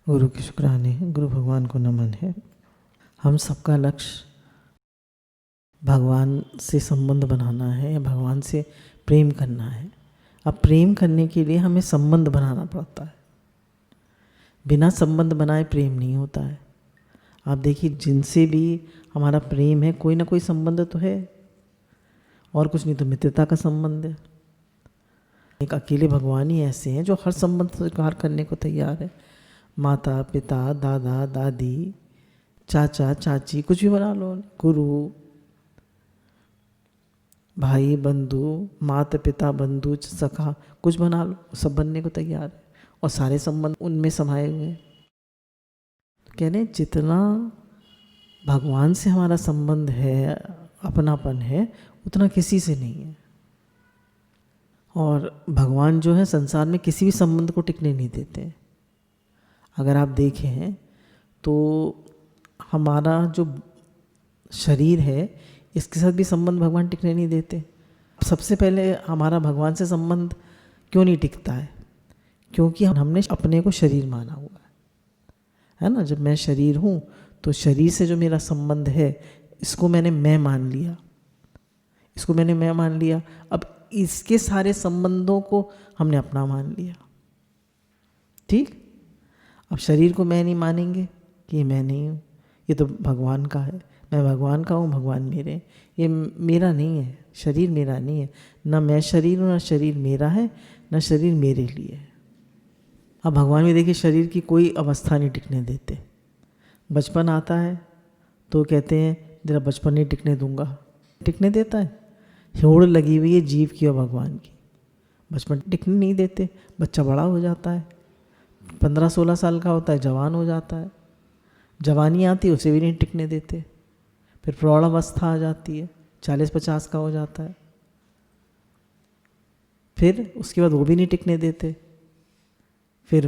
गुरु की शुक्राने हैं, गुरु भगवान को नमन है। हम सबका लक्ष्य भगवान से संबंध बनाना है या भगवान से प्रेम करना है। अब प्रेम करने के लिए हमें संबंध बनाना पड़ता है। बिना संबंध बनाए प्रेम नहीं होता है। आप देखिए, जिनसे भी हमारा प्रेम है कोई ना कोई संबंध तो है, और कुछ नहीं तो मित्रता का संबंध है। एक अकेले भगवान ही ऐसे हैं जो हर संबंध स्वीकार करने को तैयार है। माता पिता, दादा दादी, चाचा चाची, कुछ भी बना लो, गुरु, भाई बंधु, माता पिता बंधु सखा, कुछ बना लो, सब बनने को तैयार है और सारे संबंध उनमें समाये हुए हैं। तो कह रहे जितना भगवान से हमारा संबंध है, अपनापन है, उतना किसी से नहीं है। और भगवान जो है संसार में किसी भी संबंध को टिकने नहीं देते। अगर आप देखें तो हमारा जो शरीर है इसके साथ भी संबंध भगवान टिकने नहीं देते। सबसे पहले हमारा भगवान से संबंध क्यों नहीं टिकता है? क्योंकि हमने अपने को शरीर माना हुआ है ना। जब मैं शरीर हूँ तो शरीर से जो मेरा संबंध है इसको मैंने मैं मान लिया, इसको मैंने मैं मान लिया। अब इसके सारे संबंधों को हमने अपना मान लिया। ठीक, अब शरीर को मैं नहीं मानेंगे कि ये मैं नहीं हूँ, ये तो भगवान का है, मैं भगवान का हूँ, भगवान मेरे हैं। ये मेरा नहीं है, शरीर मेरा नहीं है। ना मैं शरीर हूँ, ना शरीर मेरा है, ना शरीर मेरे लिए है। अब भगवान भी देखिए शरीर की कोई अवस्था नहीं टिकने देते। बचपन आता है तो कहते हैं तेरा बचपन नहीं टिकने दूंगा, टिकने देता है? होड़ लगी हुई है जीव की और भगवान की, बचपन टिकने नहीं देते। बच्चा बड़ा हो जाता है, 15-16 साल का होता है, जवान हो जाता है, जवानी आती है उसे भी नहीं टिकने देते। फिर प्रौढ़ अवस्था आ जाती है, 40-50 का हो जाता है, फिर उसके बाद वो भी नहीं टिकने देते। फिर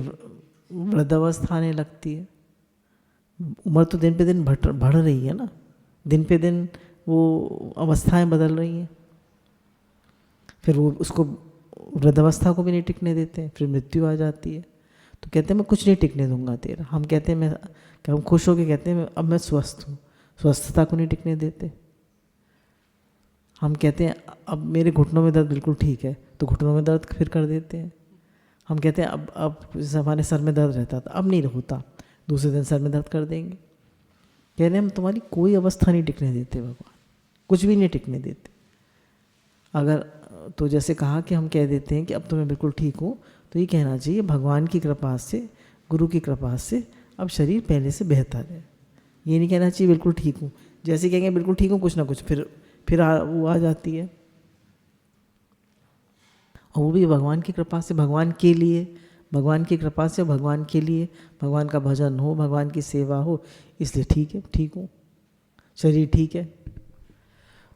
वृद्धावस्था आने लगती है। उम्र तो दिन पे दिन बढ़ रही है ना, दिन पे दिन वो अवस्थाएं बदल रही हैं। फिर वो उसको वृद्धावस्था को भी नहीं टिकने देते, फिर मृत्यु आ जाती है। तो कहते हैं मैं कुछ नहीं टिकने दूंगा तेरा। हम कहते हैं मैं, हम खुश होकर कहते हैं अब मैं स्वस्थ हूँ, स्वस्थता को नहीं टिकने देते। हम कहते हैं अब मेरे घुटनों में दर्द बिल्कुल ठीक है, तो घुटनों में दर्द फिर कर देते हैं। हम कहते हैं अब जैसे हमारे सर में दर्द रहता था अब नहीं होता, दूसरे दिन सर में दर्द कर देंगे। कह रहे हैं हम तुम्हारी कोई अवस्था नहीं टिकने देते भगवान, कुछ भी नहीं टिकने देते। अगर तो जैसे कहा कि हम कह देते हैं कि अब तो मैं बिल्कुल ठीक हूँ, तो ये कहना चाहिए भगवान की कृपा से, गुरु की कृपा से अब शरीर पहले से बेहतर है। ये नहीं कहना चाहिए बिल्कुल ठीक हूँ। जैसे कहेंगे बिल्कुल ठीक हूँ, कुछ ना कुछ फिर वो आ जाती है। और वो भी भगवान की कृपा से, भगवान के लिए, भगवान की कृपा से, भगवान के लिए, भगवान का भजन हो, भगवान की सेवा हो, इसलिए ठीक है, ठीक हूँ, शरीर ठीक है।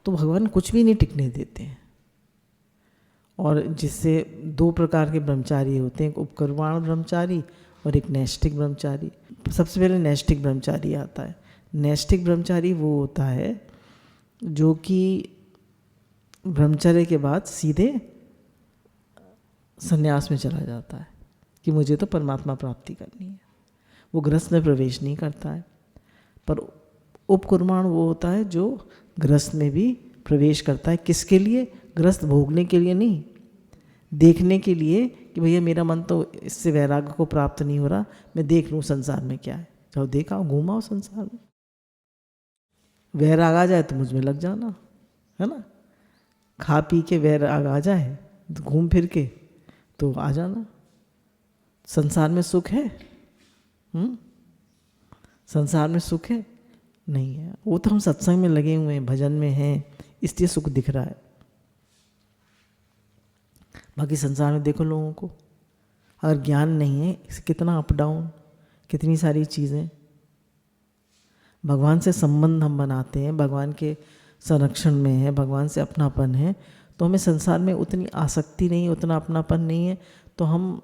तो भगवान कुछ भी नहीं टिकने देते हैं। और जिससे 2 प्रकार के ब्रह्मचारी होते हैं, एक उपकर्माण ब्रह्मचारी और एक नैष्ठिक ब्रह्मचारी। सबसे पहले नैष्ठिक ब्रह्मचारी आता है। नैष्ठिक ब्रह्मचारी वो होता है जो कि ब्रह्मचर्य के बाद सीधे संन्यास में चला जाता है कि मुझे तो परमात्मा प्राप्ति करनी है। वो गृहस्थ में प्रवेश नहीं करता है। पर उपकुर्माण वो होता है जो गृहस्थ में भी प्रवेश करता है। किसके लिए? गृहस्थ भोगने के लिए नहीं, देखने के लिए कि भैया मेरा मन तो इससे वैराग्य को प्राप्त नहीं हो रहा, मैं देख लूँ संसार में क्या है। जाओ देखा, घूमाओ संसार में, वैराग आ जाए तो मुझ में लग जाना, है ना। खा पी के वैराग आ जाए, घूम फिर के तो आ जाना। संसार में सुख है? संसार में सुख है? नहीं है। वो तो हम सत्संग में लगे हुए हैं, भजन में हैं, इसलिए सुख दिख रहा है। बाकी संसार में देखो लोगों को, अगर ज्ञान नहीं है, कितना अप डाउन, कितनी सारी चीज़ें। भगवान से संबंध हम बनाते हैं, भगवान के संरक्षण में है, भगवान से अपनापन है, तो हमें संसार में उतनी आसक्ति नहीं, उतना अपनापन नहीं है, तो हम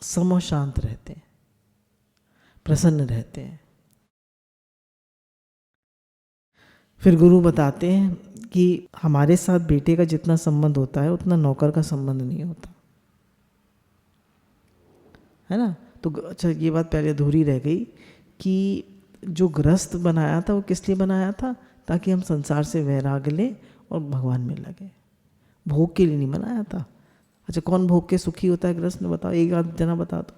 सम और शांत रहते हैं, प्रसन्न रहते हैं। फिर गुरु बताते हैं कि हमारे साथ बेटे का जितना संबंध होता है उतना नौकर का संबंध नहीं होता, है ना। तो अच्छा ये बात पहले अधूरी रह गई कि जो गृहस्थ बनाया था वो किस लिए बनाया था, ताकि हम संसार से वैराग लें और भगवान में लगे, भोग के लिए नहीं बनाया था। अच्छा कौन भोग के सुखी होता है गृहस्थ ने, बताओ, एक आध जना बता दो।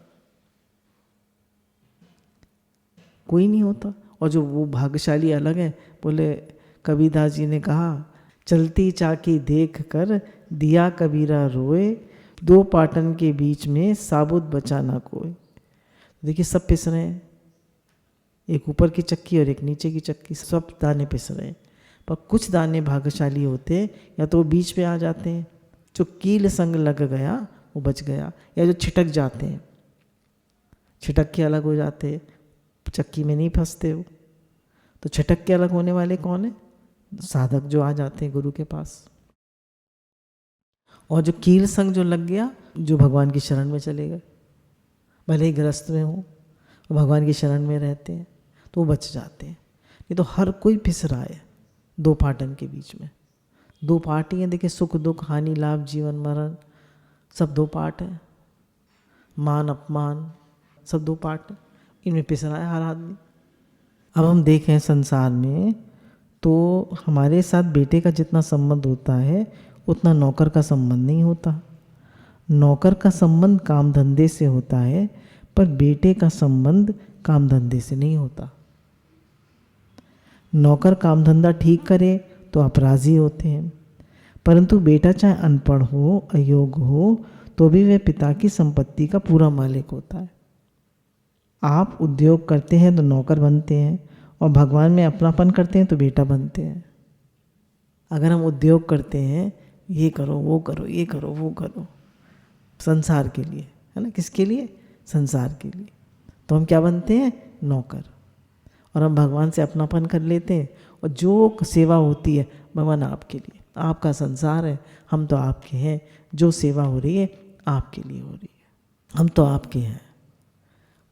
कोई नहीं होता। और जो वो भाग्यशाली अलग है। बोले कबीरदास जी ने कहा, चलती चाकी देख कर दिया कबीरा रोए, दो पाटन के बीच में साबुत बचा ना कोई। देखिए सब पिस रहे हैं, एक ऊपर की चक्की और एक नीचे की चक्की, सब दाने पिस रहे हैं, पर कुछ दाने भाग्यशाली होते हैं, या तो वो बीच में आ जाते हैं, जो कील संग लग गया वो बच गया, या जो छिटक जाते हैं, छिटक के अलग हो जाते हैं, चक्की में नहीं फंसते हो। तो छिटक के अलग होने वाले कौन है? साधक जो आ जाते हैं गुरु के पास। और जो कील संग जो लग गया, जो भगवान की शरण में चले गए, भले ही गृहस्थ में हो, भगवान की शरण में रहते हैं, तो वो बच जाते हैं। ये तो हर कोई फिस रहा है दो पाटन के बीच में। दो पार्ट ही हैं, देखिए, सुख दुख, हानि लाभ, जीवन मरण, सब दो पार्ट है। मान अपमान, सब दो पार्ट है, इनमें पिस रहा है हर आदमी। अब हम देखें संसार में तो हमारे साथ बेटे का जितना संबंध होता है उतना नौकर का संबंध नहीं होता। नौकर का संबंध काम धंधे से होता है, पर बेटे का संबंध काम धंधे से नहीं होता। नौकर काम धंधा ठीक करे तो अपराधी होते हैं, परंतु बेटा चाहे अनपढ़ हो, अयोग्य हो, तो भी वह पिता की संपत्ति का पूरा मालिक होता है। आप उद्योग करते हैं तो नौकर बनते हैं, और भगवान में अपनापन करते हैं तो बेटा बनते हैं। अगर हम उद्योग करते हैं, ये करो वो करो, ये करो वो करो, संसार के लिए, है ना, किसके लिए? संसार के लिए, तो हम क्या बनते हैं? नौकर। और हम भगवान से अपनापन कर लेते हैं, और जो सेवा होती है भगवान आपके लिए, आपका संसार है, हम तो आपके हैं, जो सेवा हो रही है आपके लिए हो रही है, हम तो आपके हैं।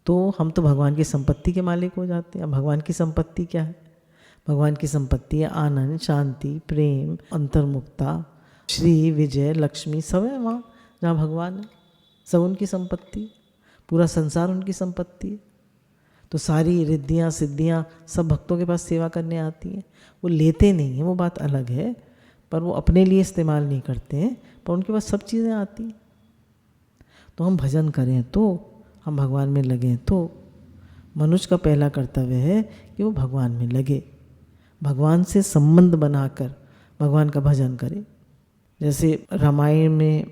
तो हम तो भगवान की संपत्ति के मालिक हो जाते हैं। भगवान की संपत्ति क्या है? भगवान की संपत्ति है आनंद, शांति, प्रेम, अंतर्मुक्ता, श्री, विजय, लक्ष्मी, सब है वहाँ जहाँ भगवान है, सब उनकी संपत्ति, पूरा संसार उनकी संपत्ति है। तो सारी रिद्धियाँ सिद्धियाँ सब भक्तों के पास सेवा करने आती हैं। वो लेते नहीं हैं, वो बात अलग है, पर वो अपने लिए इस्तेमाल नहीं करते हैं, पर उनके पास सब चीज़ें आती हैं। तो हम भजन करें तो, हम भगवान में लगें तो, मनुष्य का पहला कर्तव्य है कि वो भगवान में लगे, भगवान से संबंध बनाकर भगवान का भजन करे। जैसे रामायण में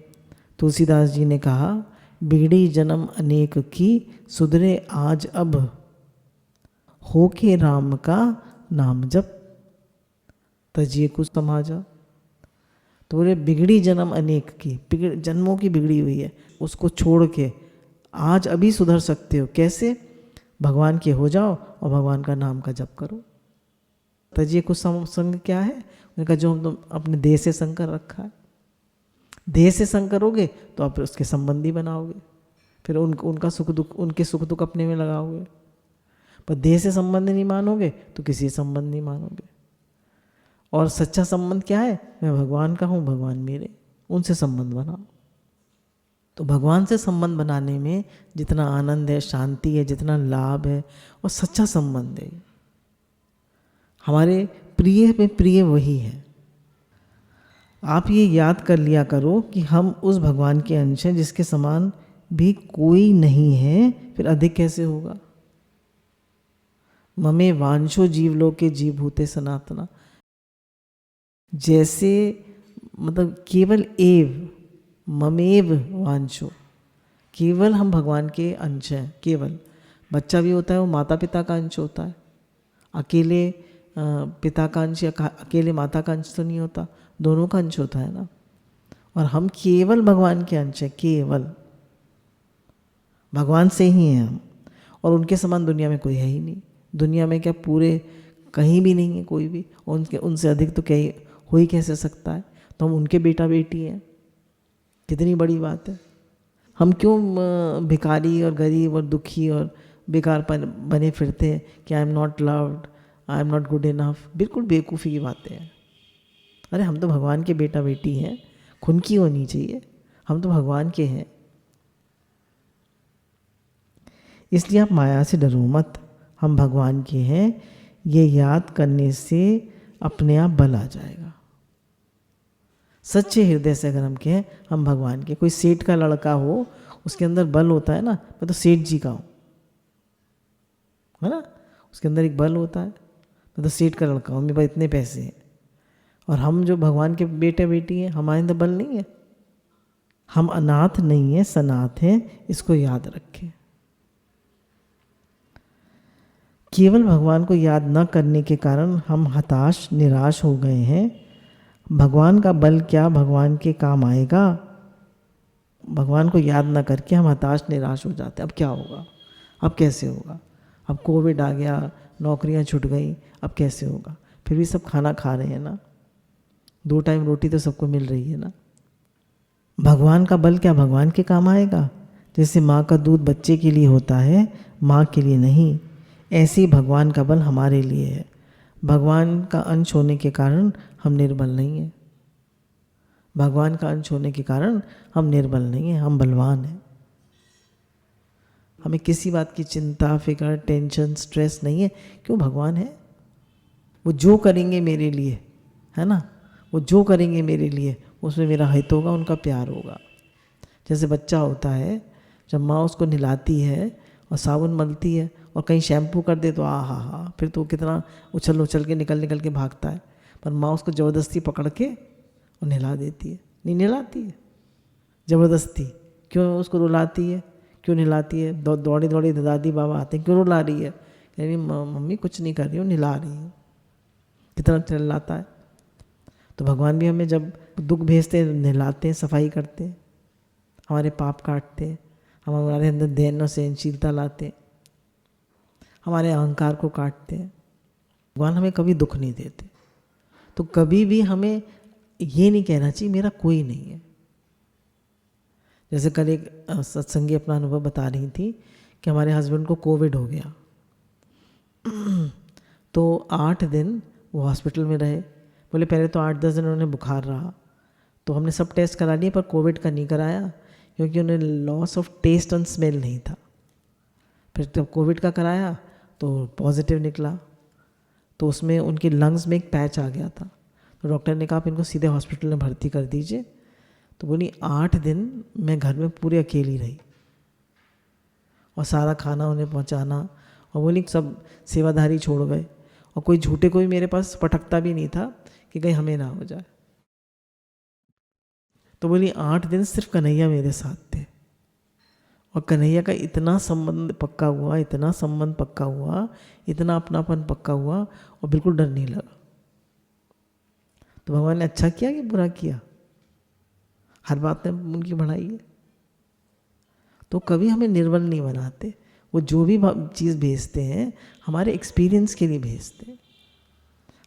तुलसीदास जी ने कहा, बिगड़ी जन्म अनेक की, सुधरे आज अब, हो के राम का नाम जप, तजिए कुछ समाजा। तो बोले बिगड़ी जन्म अनेक की, जन्मों की बिगड़ी हुई है, उसको छोड़ के आज अभी सुधर सकते हो। कैसे? भगवान के हो जाओ और भगवान का नाम का जप करो। तजिए कुछ संग क्या है? उनका जो तुम अपने देह से संग कर रखा है, देह से संग करोगे तो आप उसके संबंधी बनाओगे, फिर उनका सुख दुख, उनके सुख दुख अपने में लगाओगे। पर देह से संबंध नहीं मानोगे तो किसी संबंध नहीं मानोगे। और सच्चा संबंध क्या है? मैं भगवान का हूँ, भगवान मेरे, उनसे संबंध बनाओ। तो भगवान से संबंध बनाने में जितना आनंद है, शांति है, जितना लाभ है, और सच्चा संबंध है। हमारे प्रिय में प्रिय वही है। आप ये याद कर लिया करो कि हम उस भगवान के अंश हैं जिसके समान भी कोई नहीं है, फिर अधिक कैसे होगा? ममे वांशो जीवलोके जीवभूते सनातना, जैसे मतलब केवल एव, ममेव वांशो, केवल हम भगवान के अंश हैं। केवल बच्चा भी होता है वो माता पिता का अंश होता है, अकेले पिता का अंश या अकेले माता का अंश तो नहीं होता, दोनों का अंश होता है ना। और हम केवल भगवान के अंश हैं, केवल भगवान से ही हैं हम, और उनके समान दुनिया में कोई है ही नहीं। दुनिया में क्या पूरे कहीं भी नहीं है कोई भी, और उनसे अधिक तो कहीं हो ही कैसे सकता है। तो हम उनके बेटा बेटी हैं, कितनी बड़ी बात है। हम क्यों भिखारी और गरीब और दुखी और बेकार बने फिरते हैं कि I am not loved, I am not good enough? बिल्कुल बेवकूफ़ी की बातें हैं। अरे हम तो भगवान के बेटा बेटी हैं, खुनकी होनी चाहिए, हम तो भगवान के हैं। इसलिए आप माया से डरो मत, हम भगवान के हैं, ये याद करने से अपने आप बल आ जाएगा। सच्चे हृदय से अगर हम कहें हम भगवान के, कोई सेठ का लड़का हो उसके अंदर बल होता है ना, मैं तो सेठ जी का हूँ, है ना, उसके अंदर एक बल होता है, मैं तो सेठ का लड़का हूँ, मेरे पास इतने पैसे हैं। और हम जो भगवान के बेटे बेटी हैं, हमारे अंदर बल नहीं है, हम अनाथ नहीं है, सनाथ हैं, इसको याद रखें। केवल भगवान को याद न करने के कारण हम हताश निराश हो गए हैं। भगवान का बल क्या भगवान के काम आएगा? भगवान को याद न करके हम हताश निराश हो जाते हैं। अब क्या होगा, अब कैसे होगा, अब कोविड आ गया, नौकरियां छूट गई, अब कैसे होगा? फिर भी सब खाना खा रहे हैं ना, 2 टाइम रोटी तो सबको मिल रही है ना। भगवान का बल क्या भगवान के काम आएगा? जैसे माँ का दूध बच्चे के लिए होता है, माँ के लिए नहीं, ऐसे ही भगवान का बल हमारे लिए है। भगवान का अंश होने के कारण हम निर्बल नहीं हैं। भगवान का अंश होने के कारण हम निर्बल नहीं हैं, हम बलवान हैं। हमें किसी बात की चिंता, फिक्र, टेंशन, स्ट्रेस नहीं है। क्यों? भगवान है। वो जो करेंगे मेरे लिए, है ना, वो जो करेंगे मेरे लिए उसमें मेरा हित होगा, उनका प्यार होगा। जैसे बच्चा होता है, जब माँ उसको नहलाती है और साबुन मलती है और कहीं शैम्पू कर दे तो हा, फिर तो कितना उछल उछल के निकल के भागता है। पर माँ उसको ज़बरदस्ती पकड़ के और नहला देती है, नहीं नहलाती है ज़बरदस्ती। क्यों उसको रुलाती है, क्यों नहलाती है? दौड़ी दौड़ी दादी बाबा आते हैं, क्यों रुला रही है? कह रही मम्मी कुछ नहीं कर रही हूँ, नहला रही हूँ। कितना चिल्लाता है। तो भगवान भी हमें जब दुख भेजते हैं, नहलाते हैं, सफाई करते हैं, हमारे पाप काटते हैं, हमारे अंदर दया और सहनशीलता लाते हैं, हमारे अहंकार को काटते हैं। भगवान हमें कभी दुख नहीं देते। तो कभी भी हमें ये नहीं कहना चाहिए मेरा कोई नहीं है। जैसे कल एक सत्संगी अपना अनुभव बता रही थी कि हमारे हस्बैंड को कोविड हो गया, तो 8 दिन वो हॉस्पिटल में रहे। बोले पहले तो 8-10 दिन उन्हें बुखार रहा, तो हमने सब टेस्ट करा लिए, पर कोविड का नहीं कराया क्योंकि उन्हें loss of taste and smell नहीं था। फिर जब कोविड का कराया तो पॉजिटिव निकला, तो उसमें उनकी लंग्स में एक पैच आ गया था। तो डॉक्टर ने कहा आप इनको सीधे हॉस्पिटल में भर्ती कर दीजिए। तो बोली 8 दिन मैं घर में पूरी अकेली रही और सारा खाना उन्हें पहुंचाना, और बोली सब सेवाधारी छोड़ गए और कोई झूठे कोई मेरे पास पटकता भी नहीं था कि कहीं हमें ना हो जाए। तो बोली 8 दिन सिर्फ कन्हैया मेरे साथ थे और कन्हैया का इतना संबंध पक्का हुआ, इतना संबंध पक्का हुआ, इतना अपनापन पक्का हुआ और बिल्कुल डर नहीं लगा। तो भगवान ने अच्छा किया कि बुरा किया? हर बात में उनकी बढ़ाई है। तो कभी हमें निर्बल नहीं बनाते। वो जो भी चीज़ भेजते हैं हमारे एक्सपीरियंस के लिए भेजते हैं,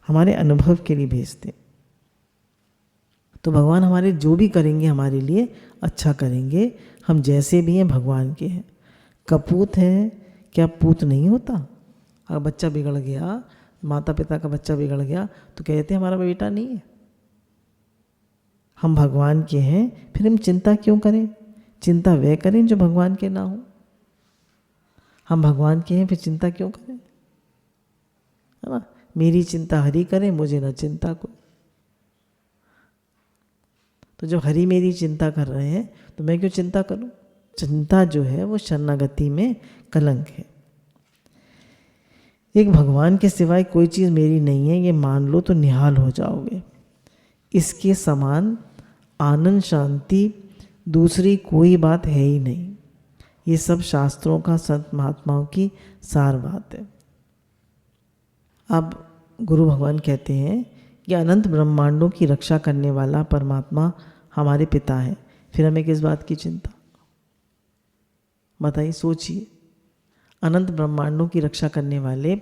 हमारे अनुभव के लिए भेजते हैं। तो भगवान हमारे जो भी करेंगे हमारे लिए अच्छा करेंगे। हम जैसे भी हैं भगवान के हैं। कपूत है क्या पूत नहीं होता? अगर बच्चा बिगड़ गया, माता पिता का बच्चा बिगड़ गया तो कहते हैं हमारा बेटा नहीं है। हम भगवान के हैं, फिर हम चिंता क्यों करें? चिंता वह करें जो भगवान के ना हो। हम भगवान के हैं, फिर चिंता क्यों करें? है ना, मेरी चिंता हरि करे, मुझे न चिंता कोई। तो जब हरि मेरी चिंता कर रहे हैं तो मैं क्यों चिंता करूं? चिंता जो है वो शरणागति में कलंक है। एक भगवान के सिवाय कोई चीज़ मेरी नहीं है ये मान लो तो निहाल हो जाओगे। इसके समान आनंद शांति दूसरी कोई बात है ही नहीं। ये सब शास्त्रों का, संत महात्माओं की सार बात है। अब गुरु भगवान कहते हैं कि अनंत ब्रह्मांडों की रक्षा करने वाला परमात्मा हमारे पिता है, फिर हमें किस बात की चिंता? बताइए, सोचिए। अनंत ब्रह्मांडों की रक्षा करने वाले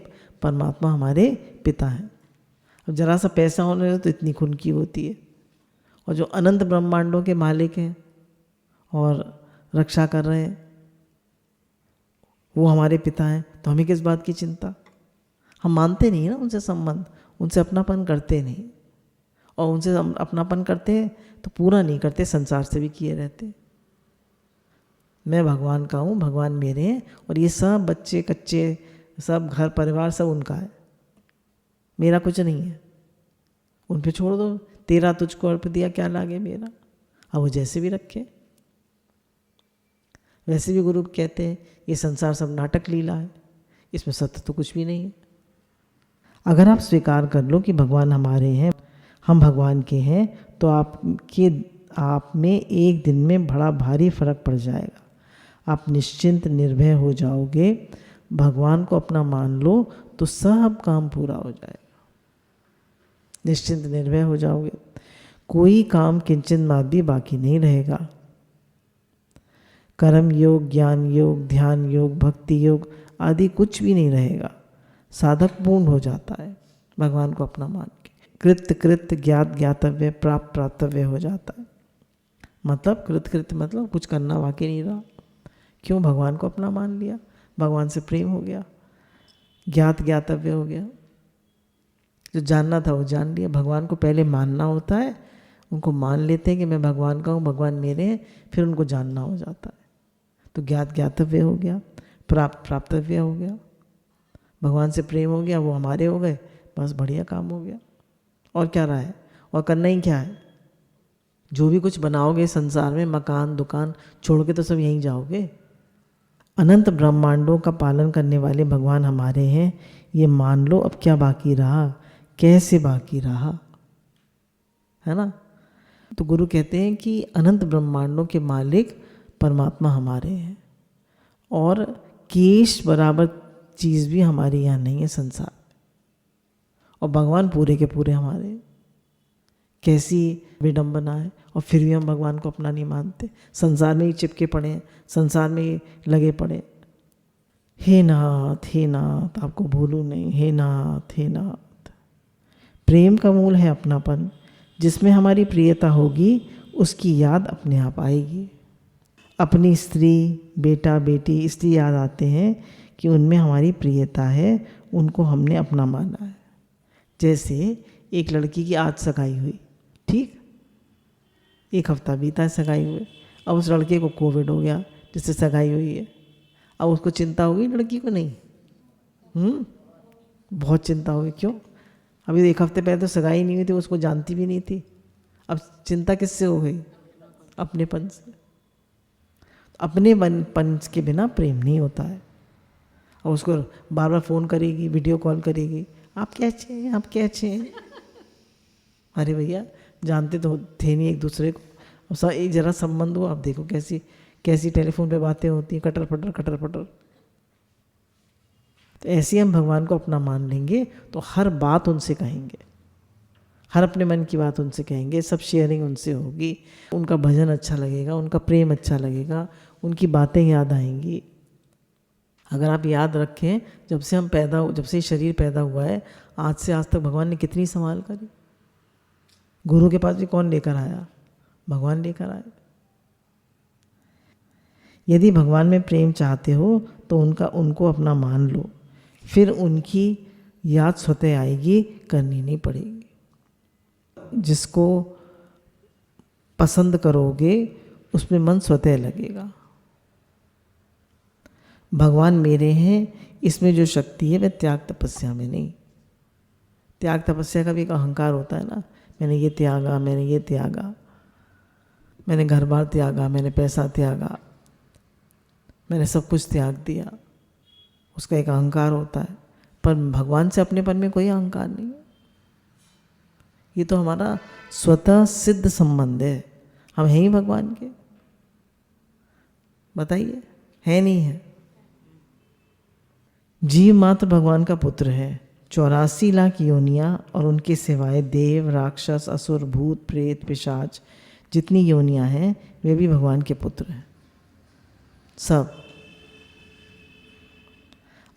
परमात्मा हमारे पिता हैं। अब जरा सा पैसा होने तो इतनी खुनकी होती है, और जो अनंत ब्रह्मांडों के मालिक हैं और रक्षा कर रहे हैं वो हमारे पिता हैं, तो हमें किस बात की चिंता? हम मानते नहीं ना उनसे संबंध, उनसे अपनापन करते नहीं, और उनसे अपनापन करते हैं तो पूरा नहीं करते, संसार से भी किए रहते। मैं भगवान का हूँ, भगवान मेरे हैं, और ये सब बच्चे कच्चे सब घर परिवार सब उनका है, मेरा कुछ नहीं है, उन पे छोड़ दो। तेरा तुझको अर्प दिया, क्या लागे मेरा। अब वो जैसे भी रखे। वैसे भी गुरु कहते हैं ये संसार सब नाटक लीला है, इसमें सत्य तो कुछ भी नहीं है। अगर आप स्वीकार कर लो कि भगवान हमारे हैं, हम भगवान के हैं, तो आप में एक दिन में बड़ा भारी फर्क पड़ जाएगा। आप निश्चिंत निर्भय हो जाओगे। भगवान को अपना मान लो तो सब काम पूरा हो जाएगा। निश्चिंत निर्भय हो जाओगे, कोई काम किंचन मात्र भी बाकी नहीं रहेगा। कर्म योग, ज्ञान योग, ध्यान योग, भक्ति योग आदि कुछ भी नहीं रहेगा। साधक पूर्ण हो जाता है भगवान को अपना मान के। कृत्य कृत्य, ज्ञात ज्ञातव्य, प्राप्त प्राप्तव्य हो जाता है। मतलब कृत्य कृत्य मतलब कुछ करना बाकी नहीं रहा। क्यों? भगवान को अपना मान लिया, भगवान से प्रेम हो गया। ज्ञात ज्ञातव्य हो गया, जो जानना था वो जान लिया। भगवान को पहले मानना होता है, उनको मान लेते हैं कि मैं भगवान का हूँ, भगवान मेरे हैं, फिर उनको जानना हो जाता है। तो ज्ञात ज्ञातव्य हो गया, प्राप्त प्राप्तव्य हो गया। भगवान से प्रेम हो गया, वो हमारे हो गए, बस बढ़िया काम हो गया। और क्या रहा है? और करना ही क्या है? जो भी कुछ बनाओगे संसार में, मकान दुकान छोड़ के तो सब यहीं जाओगे। अनंत ब्रह्मांडों का पालन करने वाले भगवान हमारे हैं, ये मान लो। अब क्या बाकी रहा? कैसे बाकी रहा, है ना? तो गुरु कहते हैं कि अनंत ब्रह्मांडों के मालिक परमात्मा हमारे हैं, और केश बराबर चीज़ भी हमारे यहाँ नहीं है संसार में, और भगवान पूरे के पूरे हमारे हैं। कैसी विडंबना है, और फिर भी हम भगवान को अपना नहीं मानते, संसार में ही चिपके पड़े हैं, संसार में ही लगे पड़े। हे नाथ आपको भूलूं नहीं, हे नाथ। प्रेम का मूल है अपनापन। जिसमें हमारी प्रियता होगी उसकी याद अपने आप आएगी। अपनी स्त्री, बेटा बेटी इसलिए याद आते हैं कि उनमें हमारी प्रियता है, उनको हमने अपना माना है। जैसे एक लड़की की आज सगाई हुई, ठीक, 1 हफ्ता बीता है सगाई हुए। अब उस लड़के को कोविड हो गया जिससे सगाई हुई है। अब उसको चिंता होगी, लड़की को नहीं? बहुत चिंता होगी। क्यों? अभी 1 हफ्ते पहले तो सगाई नहीं हुई थी, उसको जानती भी नहीं थी। अब चिंता किससे हो गई? अपनेपन से। अपने पन के बिना प्रेम नहीं होता है। और उसको बार बार फ़ोन करेगी, वीडियो कॉल करेगी, आप कैसे हैं, आप कैसे हैं। अरे भैया, जानते तो थे नहीं एक दूसरे को, और एक जरा संबंध हो, आप देखो कैसी कैसी टेलीफोन पे बातें होती हैं, कटर पटर। तो ऐसे हम भगवान को अपना मान लेंगे तो हर बात उनसे कहेंगे, हर अपने मन की बात उनसे कहेंगे, सब शेयरिंग उनसे होगी। उनका भजन अच्छा लगेगा, उनका प्रेम अच्छा लगेगा, उनकी बातें याद आएंगी। अगर आप याद रखें, जब से शरीर पैदा हुआ है, आज से आज तक भगवान ने कितनी संभाल करी। गुरु के पास भी कौन लेकर आया? भगवान लेकर आए। यदि भगवान में प्रेम चाहते हो तो उनको अपना मान लो, फिर उनकी याद स्वतः आएगी, करनी नहीं पड़ेगी। जिसको पसंद करोगे उसमें मन स्वतः लगेगा। भगवान मेरे हैं, इसमें जो शक्ति है वह त्याग तपस्या में नहीं। त्याग तपस्या का भी एक अहंकार होता है ना, मैंने ये त्यागा, मैंने ये त्यागा, मैंने घर बार त्यागा, मैंने पैसा त्यागा, मैंने सब कुछ त्याग दिया, उसका एक अहंकार होता है। पर भगवान से अपनेपन में कोई अहंकार नहीं है। ये तो हमारा स्वतः सिद्ध संबंध है, हम हैं ही भगवान के। बताइए, है नहीं है? जीव मात्र भगवान का पुत्र है। 84 लाख योनियाँ और उनके सिवाय देव, राक्षस, असुर, भूत, प्रेत, पिशाच जितनी योनियाँ हैं वे भी भगवान के पुत्र हैं सब।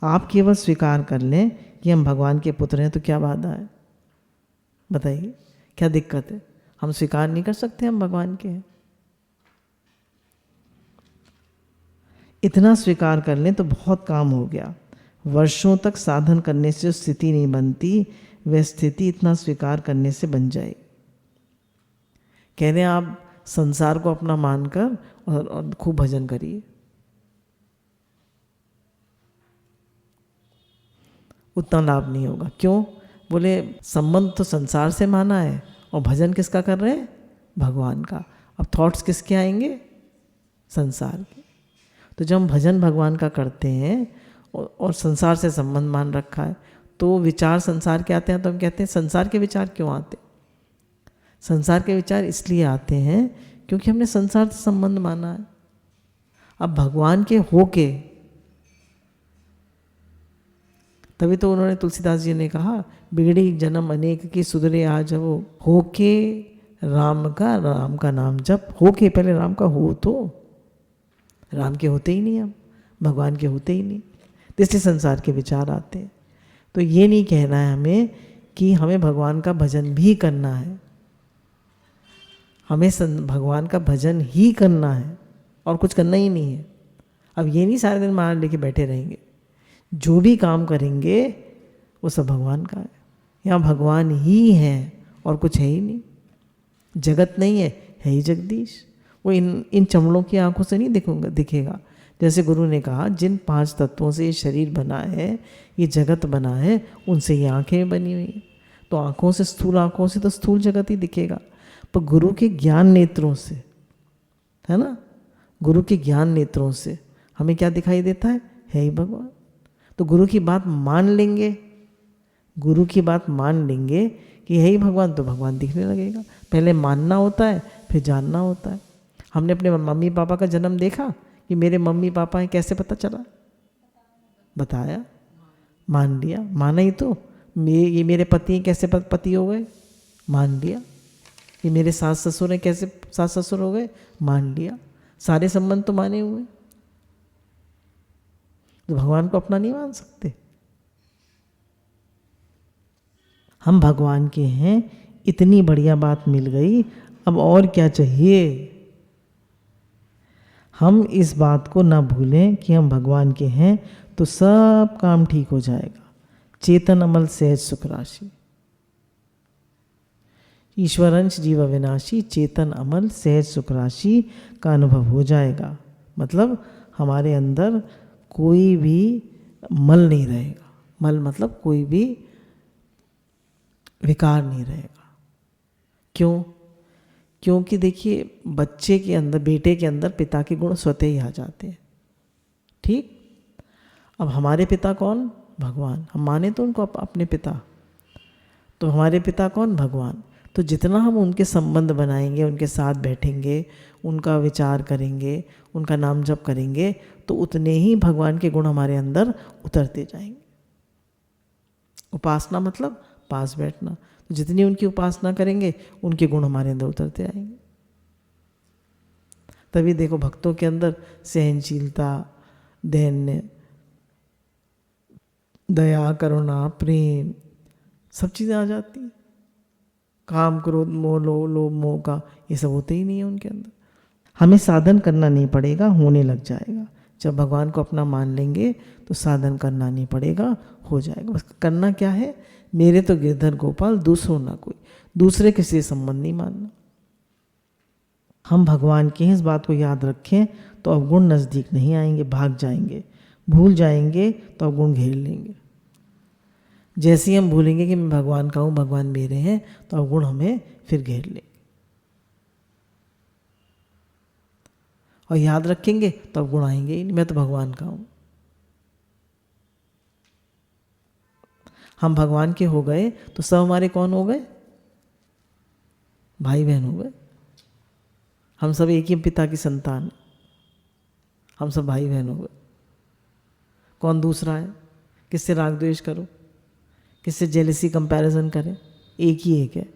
आप केवल स्वीकार कर लें कि हम भगवान के पुत्र हैं तो क्या बाधा है? बताइए, क्या दिक्कत है? हम स्वीकार नहीं कर सकते हम भगवान के हैं? इतना स्वीकार कर लें तो बहुत काम हो गया। वर्षों तक साधन करने से जो स्थिति नहीं बनती, वह स्थिति इतना स्वीकार करने से बन जाएगी। कह रहे हैं आप संसार को अपना मानकर और खूब भजन करिए, उतना लाभ नहीं होगा। क्यों? बोले संबंध तो संसार से माना है और भजन किसका कर रहे हैं? भगवान का। अब थॉट्स किसके आएंगे? संसार के। तो जब हम भजन भगवान का करते हैं और संसार से संबंध मान रखा है तो विचार संसार के आते हैं। तो हम कहते हैं संसार के विचार क्यों आते? संसार के विचार इसलिए आते हैं क्योंकि हमने संसार से संबंध माना है। अब भगवान के होके, तभी तो उन्होंने तुलसीदास जी ने कहा बिगड़ी जन्म अनेक की सुधरे आज वो, होके राम का नाम जप। होके पहले राम का हो, तो राम के होते ही नहीं, हम भगवान के होते ही नहीं, तो इसलिए संसार के विचार आते हैं। तो ये नहीं कहना है हमें कि हमें भगवान का भजन भी करना है, हमें भगवान का भजन ही करना है और कुछ करना ही नहीं है। अब ये नहीं सारे दिन मान लेके बैठे रहेंगे, जो भी काम करेंगे वो सब भगवान का है। यहाँ भगवान ही है और कुछ है ही नहीं, जगत नहीं है, है ही जगदीश। वो इन चमड़ों की आंखों से नहीं दिखेगा। जैसे गुरु ने कहा जिन 5 तत्वों से ये शरीर बना है, ये जगत बना है, उनसे ये आंखें बनी हुई हैं। तो आंखों से, स्थूल आंखों से तो स्थूल जगत ही दिखेगा, पर गुरु के ज्ञान नेत्रों से, है ना, गुरु के ज्ञान नेत्रों से हमें क्या दिखाई देता है ही भगवान। तो गुरु की बात मान लेंगे, गुरु की बात मान लेंगे कि है ही भगवान, तो भगवान दिखने लगेगा। पहले मानना होता है, फिर जानना होता है। हमने अपने मम्मी पापा का जन्म देखा कि मेरे मम्मी पापा हैं, कैसे पता चला? बताया, मान लिया, माना ही तो। ये मेरे पति हैं, कैसे पति हो गए? मान लिया। ये मेरे सास ससुर हैं, कैसे सास ससुर हो गए? मान लिया। सारे संबंध तो माने हुए। तो भगवान को अपना नहीं मान सकते। हम भगवान के हैं, इतनी बढ़िया बात मिल गई, अब और क्या चाहिए? हम इस बात को ना भूलें कि हम भगवान के हैं, तो सब काम ठीक हो जाएगा। चेतन अमल सहज सुख राशि, ईश्वरंश जीव अविनाशी, चेतन अमल सहज सुख राशि का अनुभव हो जाएगा। मतलब हमारे अंदर कोई भी मल नहीं रहेगा। मल मतलब कोई भी विकार नहीं रहेगा। क्यों? क्योंकि देखिए बच्चे के अंदर, बेटे के अंदर पिता के गुण स्वतः ही आ जाते हैं। ठीक? अब हमारे पिता कौन? भगवान। हम माने तो उनको अपने पिता, तो हमारे पिता कौन? भगवान। तो जितना हम उनके संबंध बनाएंगे, उनके साथ बैठेंगे, उनका विचार करेंगे, उनका नाम जप करेंगे, तो उतने ही भगवान के गुण हमारे अंदर उतरते जाएंगे। उपासना मतलब पास बैठना। तो जितनी उनकी उपासना करेंगे, उनके गुण हमारे अंदर उतरते आएंगे। तभी देखो भक्तों के अंदर सहनशीलता, दैन्य, दया, करुणा, प्रेम, सब चीज़ें आ जाती हैं। काम, क्रोध, मोह, लोभ, मोह का ये सब होते ही नहीं है उनके अंदर। हमें साधन करना नहीं पड़ेगा, होने लग जाएगा। जब भगवान को अपना मान लेंगे तो साधन करना नहीं पड़ेगा, हो जाएगा। बस करना क्या है? मेरे तो गिरधर गोपाल, दूसरों ना कोई, दूसरे किसी से संबंध नहीं मानना। हम भगवान के हैं, इस बात को याद रखें, तो अवगुण नज़दीक नहीं आएंगे, भाग जाएंगे। भूल जाएंगे तो अवगुण घेर लेंगे। जैसे ही हम भूलेंगे कि मैं भगवान का हूँ, भगवान मेरे हैं, तो अवगुण हमें फिर घेर लेंगे। और याद रखेंगे तो अवगुण आएंगे ही नहीं, मैं तो भगवान का हूँ। हम भगवान के हो गए तो सब हमारे कौन हो गए? भाई बहन हो गए। हम सब एक ही पिता की संतान, हम सब भाई बहन हो गए। कौन दूसरा है? किससे राग द्वेष करो, किससे जेलसी कंपैरिजन करें? एक ही एक है।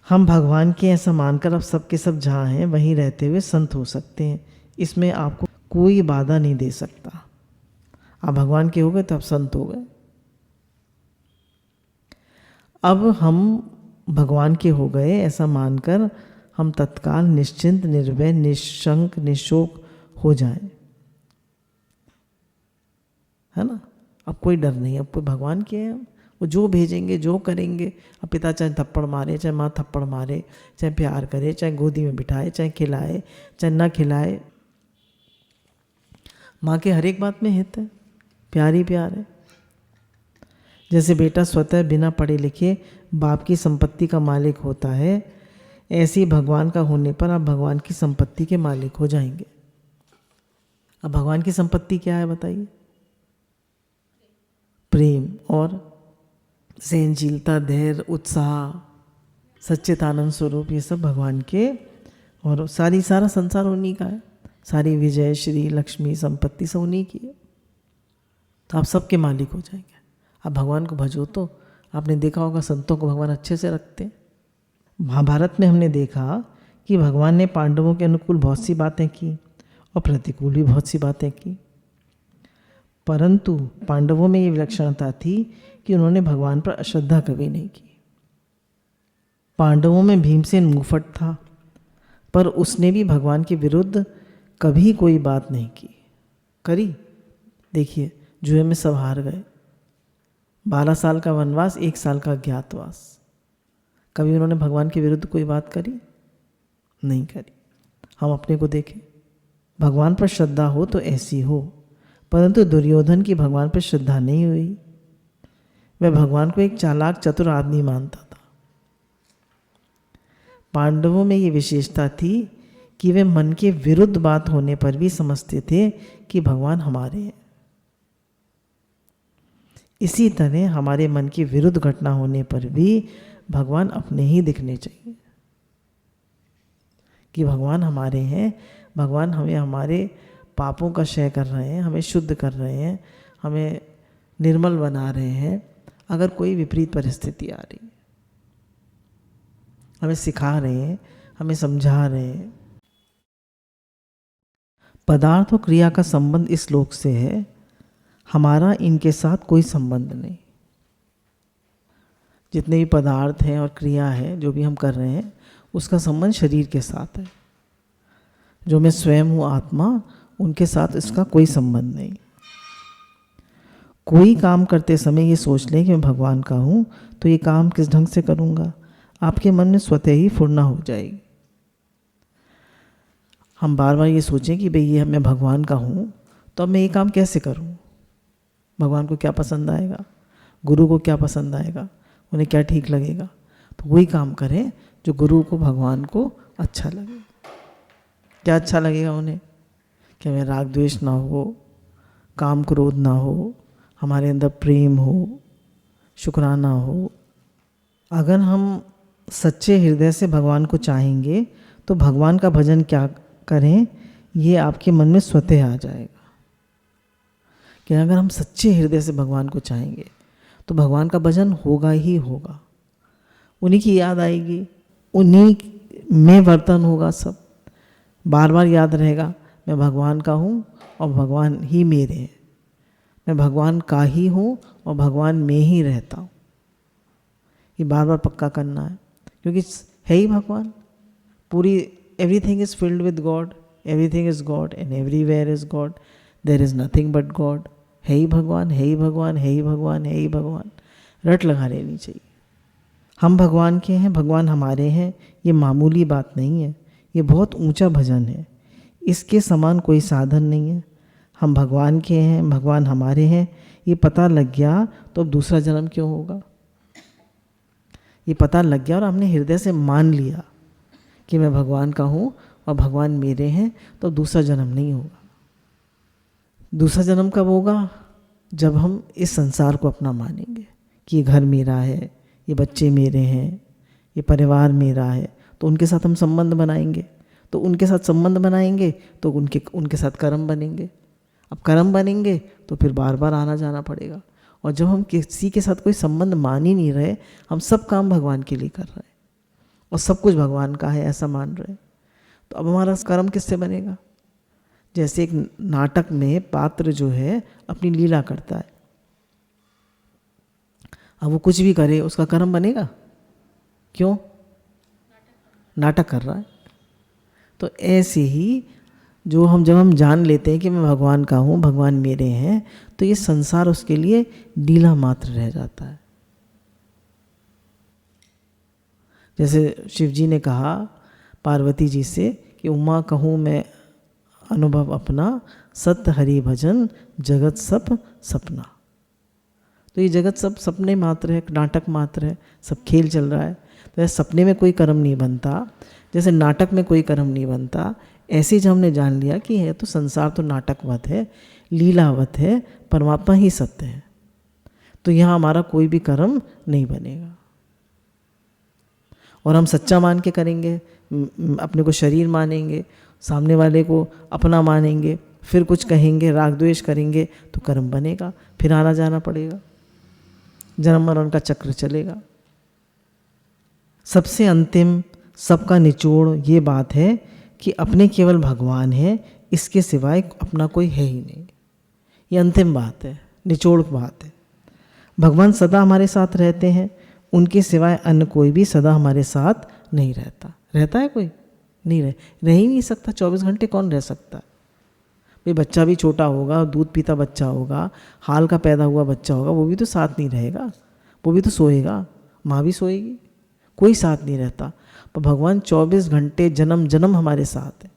हम भगवान के ऐसा मानकर अब सब के सब जहाँ हैं वहीं रहते हुए संत हो सकते हैं। इसमें आपको कोई बाधा नहीं दे सकता। आप भगवान के हो गए तो आप संत हो गए। अब हम भगवान के हो गए ऐसा मानकर हम तत्काल निश्चिंत, निर्भय, निशंक, निशोक हो जाएं, है ना। अब कोई डर नहीं, अब कोई भगवान के हैं, वो जो भेजेंगे, जो करेंगे। अब पिता चाहे थप्पड़ मारे, चाहे माँ थप्पड़ मारे, चाहे प्यार करे, चाहे गोदी में बिठाए, चाहे खिलाए, चाहे ना खिलाए, माँ के हर एक बात में हित है। प्यार ही प्यार है। जैसे बेटा स्वतः बिना पढ़े लिखे बाप की संपत्ति का मालिक होता है, ऐसे ही भगवान का होने पर आप भगवान की संपत्ति के मालिक हो जाएंगे। अब भगवान की संपत्ति क्या है बताइए? प्रेम और सहनशीलता, धैर्य, उत्साह, सच्चिदानंद स्वरूप, ये सब भगवान के, और सारा संसार उन्हीं का है। सारी विजय, श्री, लक्ष्मी, संपत्ति सब उन्हीं की है। तो आप सबके मालिक हो जाएंगे। आप भगवान को भजो। तो आपने देखा होगा संतों को भगवान अच्छे से रखते हैं। महाभारत में हमने देखा कि भगवान ने पांडवों के अनुकूल बहुत सी बातें की और प्रतिकूल भी बहुत सी बातें की, परंतु पांडवों में ये विलक्षणता थी कि उन्होंने भगवान पर अश्रद्धा कभी नहीं की। पांडवों में भीमसेन मुंहफट था, पर उसने भी भगवान के विरुद्ध कभी कोई बात नहीं की। करी? देखिए, जुए में सब हार गए, 12 साल का वनवास, 1 साल का अज्ञातवास। कभी उन्होंने भगवान के विरुद्ध कोई बात करी? नहीं करी। हम अपने को देखें, भगवान पर श्रद्धा हो तो ऐसी हो, परंतु दुर्योधन की भगवान पर श्रद्धा नहीं हुई। वह भगवान को एक चालाक चतुर आदमी मानता था। पांडवों में ये विशेषता थी कि वे मन के विरुद्ध बात होने पर भी समझते थे कि भगवान हमारे हैं। इसी तरह हमारे मन के विरुद्ध घटना होने पर भी भगवान अपने ही दिखने चाहिए कि भगवान हमारे हैं। भगवान हमें हमारे पापों का क्षय कर रहे हैं, हमें शुद्ध कर रहे हैं, हमें निर्मल बना रहे हैं। अगर कोई विपरीत परिस्थिति आ रही, हमें सिखा रहे हैं, हमें समझा रहे हैं। पदार्थ और क्रिया का संबंध इस लोक से है, हमारा इनके साथ कोई संबंध नहीं। जितने भी पदार्थ हैं और क्रिया है जो भी हम कर रहे हैं, उसका संबंध शरीर के साथ है। जो मैं स्वयं हूँ आत्मा, उनके साथ इसका कोई संबंध नहीं। कोई काम करते समय ये सोच लें कि मैं भगवान का हूँ, तो ये काम किस ढंग से करूँगा? आपके मन में स्वतः ही फुर्ना हो जाएगी। हम बार बार ये सोचें कि भाई ये मैं भगवान का हूँ, तो अब मैं ये काम कैसे करूँ? भगवान को क्या पसंद आएगा? गुरु को क्या पसंद आएगा? उन्हें क्या ठीक लगेगा? तो वही काम करें जो गुरु को, भगवान को अच्छा लगे। क्या अच्छा लगेगा उन्हें? कि हमें राग द्वेष ना हो, काम क्रोध ना हो, हमारे अंदर प्रेम हो, शुक्राना हो। अगर हम सच्चे हृदय से भगवान को चाहेंगे तो भगवान का भजन क्या करें, ये आपके मन में स्वतः आ जाएगा। कि अगर हम सच्चे हृदय से भगवान को चाहेंगे तो भगवान का भजन होगा ही होगा। उन्हीं की याद आएगी, उन्हीं में वर्तन होगा। सब बार बार याद रहेगा, मैं भगवान का हूँ और भगवान ही मेरे हैं। मैं भगवान का ही हूँ और भगवान में ही रहता हूँ। ये बार बार पक्का करना है, क्योंकि है ही भगवान। पूरी everything is filled with God, everything is God and everywhere is God, there is nothing but God. है ही भगवान, है ही भगवान, है ही भगवान, है ही भगवान। रट लगा लेनी चाहिए। हम भगवान के हैं, भगवान हमारे हैं, ये मामूली बात नहीं है, ये बहुत ऊंचा भजन है। इसके समान कोई साधन नहीं है। हम भगवान के हैं, भगवान हमारे हैं, ये पता लग गया तो अब दूसरा जन्म क्यों होगा? ये पता लग गया और हमने हृदय से मान लिया कि मैं भगवान का हूँ और भगवान मेरे हैं, तो दूसरा जन्म नहीं होगा। दूसरा जन्म कब होगा? जब हम इस संसार को अपना मानेंगे कि ये घर मेरा है, ये बच्चे मेरे हैं, ये परिवार मेरा है, तो उनके साथ हम संबंध बनाएंगे। तो उनके साथ संबंध बनाएंगे तो उनके साथ कर्म बनेंगे। अब कर्म बनेंगे तो फिर बार बार आना जाना पड़ेगा। और जब हम किसी के साथ कोई संबंध मान ही नहीं रहे, हम सब काम भगवान के लिए कर रहे हैं और सब कुछ भगवान का है ऐसा मान रहे हैं, तो अब हमारा कर्म किससे बनेगा? जैसे एक नाटक में पात्र जो है अपनी लीला करता है, अब वो कुछ भी करे उसका कर्म बनेगा? क्यों? नाटक कर रहा है। तो ऐसे ही जब हम जान लेते हैं कि मैं भगवान का हूँ, भगवान मेरे हैं, तो ये संसार उसके लिए लीला मात्र रह जाता है। जैसे शिव जी ने कहा पार्वती जी से कि उमा कहूँ मैं अनुभव अपना, सत्य हरि भजन, जगत सब सपना। तो ये जगत सब सपने मात्र है, नाटक मात्र है, सब खेल चल रहा है। तो ऐसे सपने में कोई कर्म नहीं बनता, जैसे नाटक में कोई कर्म नहीं बनता, ऐसे जब हमने जान लिया कि है तो संसार तो नाटकवत है, लीलावत है, परमात्मा ही सत्य है, तो यहाँ हमारा कोई भी कर्म नहीं बनेगा। और हम सच्चा मान के करेंगे, अपने को शरीर मानेंगे, सामने वाले को अपना मानेंगे, फिर कुछ कहेंगे, राग द्वेष करेंगे, तो कर्म बनेगा, फिर आना जाना पड़ेगा, जन्म मरण का चक्र चलेगा। सबसे अंतिम, सबका निचोड़ ये बात है कि अपने केवल भगवान है, इसके सिवाय अपना कोई है ही नहीं। ये अंतिम बात है, निचोड़ बात है। भगवान सदा हमारे साथ रहते हैं, उनके सिवाय अन्य कोई भी सदा हमारे साथ नहीं रहता। रहता है कोई? नहीं रह ही नहीं सकता। 24 घंटे कौन रह सकता है? भाई बच्चा भी छोटा होगा, दूध पीता बच्चा होगा, हाल का पैदा हुआ बच्चा होगा, वो भी तो साथ नहीं रहेगा, वो भी तो सोएगा, माँ भी सोएगी, कोई साथ नहीं रहता। पर भगवान 24 घंटे जन्म जन्म हमारे साथ है।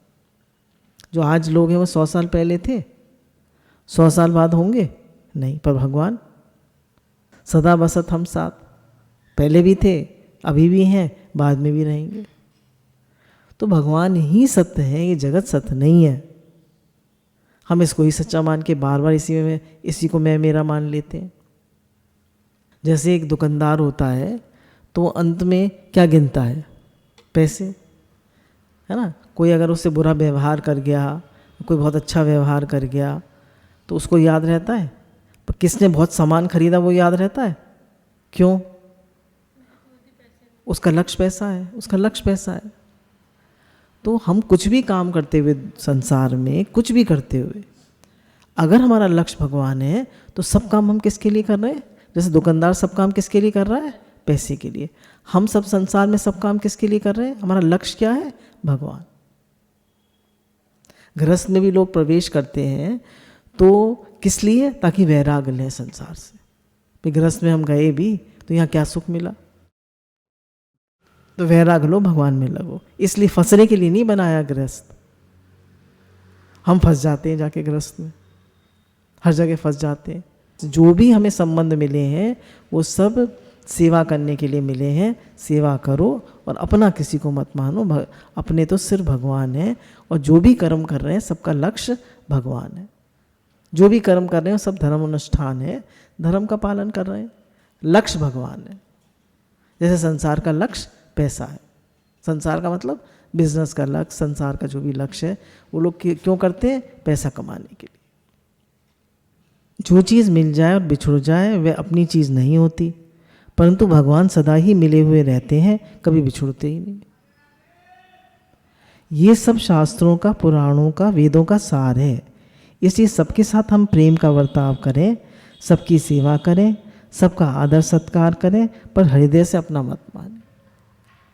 जो आज लोग हैं वो 100 साल पहले थे, 100 साल बाद होंगे नहीं, पर भगवान सदा बसत हम साथ, पहले भी थे, अभी भी हैं, बाद में भी रहेंगे। तो भगवान ही सत्य है, ये जगत सत्य नहीं है। हम इसको ही सच्चा मान के बार बार इसी को मैं मेरा मान लेते हैं। जैसे एक दुकानदार होता है तो वो अंत में क्या गिनता है? पैसे, है ना। कोई अगर उससे बुरा व्यवहार कर गया, कोई बहुत अच्छा व्यवहार कर गया, तो उसको याद रहता है। पर किसने बहुत सामान खरीदा वो याद रहता है? क्यों? उसका लक्ष्य पैसा है, उसका लक्ष्य पैसा है। तो हम कुछ भी काम करते हुए संसार में, कुछ भी करते हुए, अगर हमारा लक्ष्य भगवान है तो सब काम हम किसके लिए कर रहे हैं? जैसे दुकानदार सब काम किसके लिए कर रहा है? पैसे के लिए। हम सब संसार में सब काम किसके लिए कर रहे हैं? हमारा लक्ष्य क्या है? भगवान। गृहस्थ में भी लोग प्रवेश करते हैं तो किस लिए? ताकि वैराग्य लें संसार से। गृहस्थ में हम गए भी तो यहाँ क्या सुख मिला? तो वैराग्य लो, भगवान में लगो। इसलिए फंसने के लिए नहीं बनाया गृहस्थ। हम फंस जाते हैं जाके गृहस्थ में, हर जगह फंस जाते हैं। जो भी हमें संबंध मिले हैं वो सब सेवा करने के लिए मिले हैं। सेवा करो और अपना किसी को मत मानो, अपने तो सिर्फ भगवान है। और जो भी कर्म कर रहे हैं सबका लक्ष्य भगवान है। जो भी कर्म कर रहे हैं सब धर्म अनुष्ठान है, धर्म का पालन कर रहे हैं, लक्ष्य भगवान है। जैसे संसार का लक्ष्य पैसा है, संसार का मतलब बिजनेस का लक्ष्य, संसार का जो भी लक्ष्य है वो लोग क्यों करते हैं? पैसा कमाने के लिए। जो चीज़ मिल जाए और बिछुड़ जाए वह अपनी चीज़ नहीं होती, परंतु भगवान सदा ही मिले हुए रहते हैं, कभी बिछुड़ते ही नहीं। ये सब शास्त्रों का, पुराणों का, वेदों का सार है। इसलिए सबके साथ हम प्रेम का बर्ताव करें, सबकी सेवा करें, सबका आदर सत्कार करें, पर हृदय से अपना मत माने,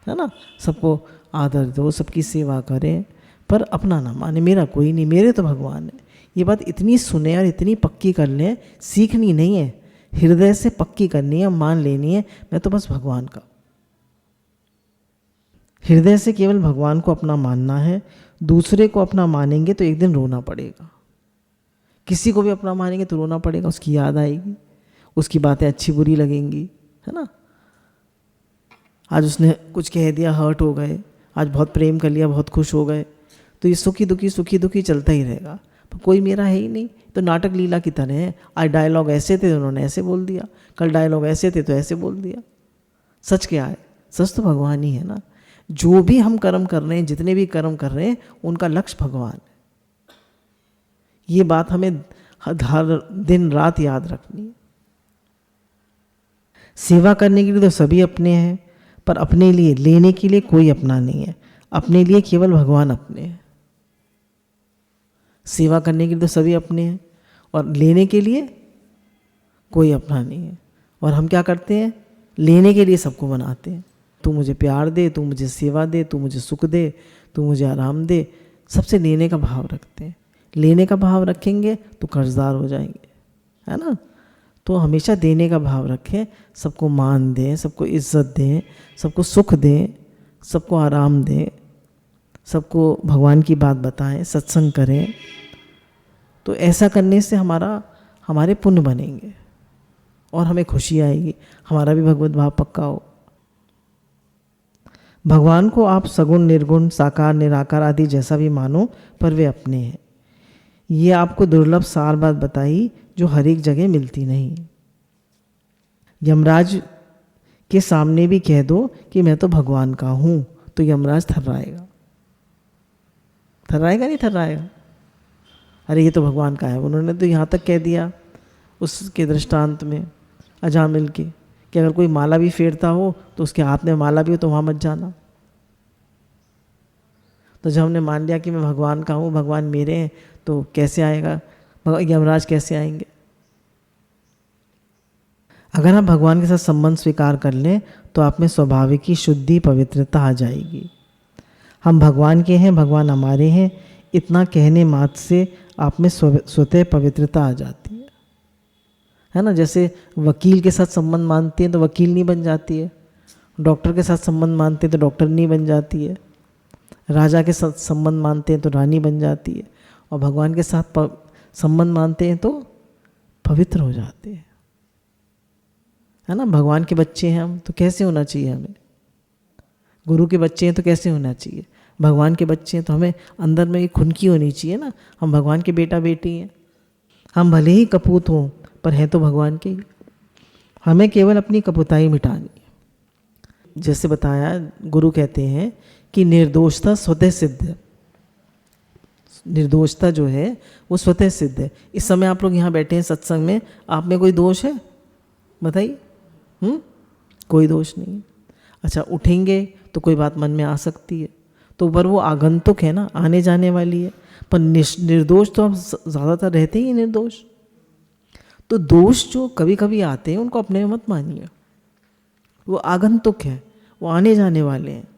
है ना। सबको आदर दो, सबकी सेवा करें, पर अपना ना माने, मेरा कोई नहीं, मेरे तो भगवान है। ये बात इतनी सुने और इतनी पक्की कर लें, सीखनी नहीं है, हृदय से पक्की करनी है, मान लेनी है, मैं तो बस भगवान का। हृदय से केवल भगवान को अपना मानना है। दूसरे को अपना मानेंगे तो एक दिन रोना पड़ेगा। किसी को भी अपना मानेंगे तो रोना पड़ेगा, उसकी याद आएगी, उसकी बातें अच्छी बुरी लगेंगी, है ना। आज उसने कुछ कह दिया, हर्ट हो गए, आज बहुत प्रेम कर लिया, बहुत खुश हो गए, तो ये सुखी दुखी चलता ही रहेगा। पर कोई मेरा है ही नहीं, तो नाटक लीला की तरह है। आज डायलॉग ऐसे थे तो उन्होंने ऐसे बोल दिया, कल डायलॉग ऐसे थे तो ऐसे बोल दिया। सच क्या है? सच तो भगवान ही है ना। जो भी हम कर्म कर रहे हैं, जितने भी कर्म कर रहे हैं, उनका लक्ष्य भगवान है। ये बात हमें हर दिन रात याद रखनी है। सेवा करने के लिए तो सभी अपने हैं, पर अपने लिए लेने के लिए कोई अपना नहीं है। अपने लिए केवल भगवान अपने हैं। सेवा करने के लिए तो सभी अपने हैं और लेने के लिए कोई अपना नहीं है। और हम क्या करते हैं? लेने के लिए सबको बनाते हैं। तू मुझे प्यार दे, तू मुझे सेवा दे, तू मुझे सुख दे, तू मुझे आराम दे। सबसे लेने का भाव रखते हैं। लेने का भाव रखेंगे तो कर्जदार हो जाएंगे, है ना। तो हमेशा देने का भाव रखें, सबको मान दें, सबको इज्जत दें, सबको सुख दें, सबको आराम दें, सबको भगवान की बात बताएं, सत्संग करें, तो ऐसा करने से हमारे पुण्य बनेंगे और हमें खुशी आएगी, हमारा भी भगवत भाव पक्का हो। भगवान को आप सगुण, निर्गुण, साकार, निराकार आदि जैसा भी मानो, पर वे अपने हैं। ये आपको दुर्लभ सार बात बताई जो हर एक जगह मिलती नहीं। यमराज के सामने भी कह दो कि मैं तो भगवान का हूँ, तो यमराज थर्राएगा। थर्राएगा नहीं थर्राएगा? अरे ये तो भगवान का है, उन्होंने तो यहाँ तक कह दिया उसके दृष्टांत में अजामिल के, कि अगर कोई माला भी फेरता हो तो उसके हाथ में माला भी हो तो वहाँ मत जाना। तो जब हमने मान लिया कि मैं भगवान का हूँ, भगवान मेरे हैं, तो कैसे आएगा यमराज, कैसे आएंगे? अगर आप भगवान के साथ संबंध स्वीकार कर लें तो आप में स्वाभाविक ही शुद्धि, पवित्रता आ जाएगी। हम भगवान के हैं, भगवान हमारे हैं, इतना कहने मात्र से आप में स्वतः पवित्रता आ जाती है ना। जैसे वकील के साथ संबंध मानते हैं तो वकील नहीं बन जाती है, डॉक्टर के साथ संबंध मानते हैं तो डॉक्टर नहीं बन जाती है, राजा के साथ संबंध मानते हैं तो रानी बन जाती है, और भगवान के साथ संबंध मानते हैं तो पवित्र हो जाते हैं, है ना। भगवान के बच्चे हैं हम, तो कैसे होना चाहिए हमें? गुरु के बच्चे हैं तो कैसे होना चाहिए? भगवान के बच्चे हैं तो हमें अंदर में एक खुनकी होनी चाहिए ना, हम भगवान के बेटा बेटी हैं। हम भले ही कपूत हों पर हैं तो भगवान के ही। हमें केवल अपनी कपूताई मिटानी है। जैसे बताया, गुरु कहते हैं कि निर्दोषता स्वतः सिद्ध है। निर्दोषता जो है वो स्वतः सिद्ध है। इस समय आप लोग यहाँ बैठे हैं सत्संग में, आप में कोई दोष है? बताइए। कोई दोष नहीं है। अच्छा, उठेंगे तो कोई बात मन में आ सकती है, तो पर वो आगंतुक है ना, आने जाने वाली है। पर निर्दोष तो आप ज़्यादातर रहते ही निर्दोष। तो दोष जो कभी कभी आते हैं उनको अपने में मत मानिए, वो आगंतुक है, वो आने जाने वाले हैं।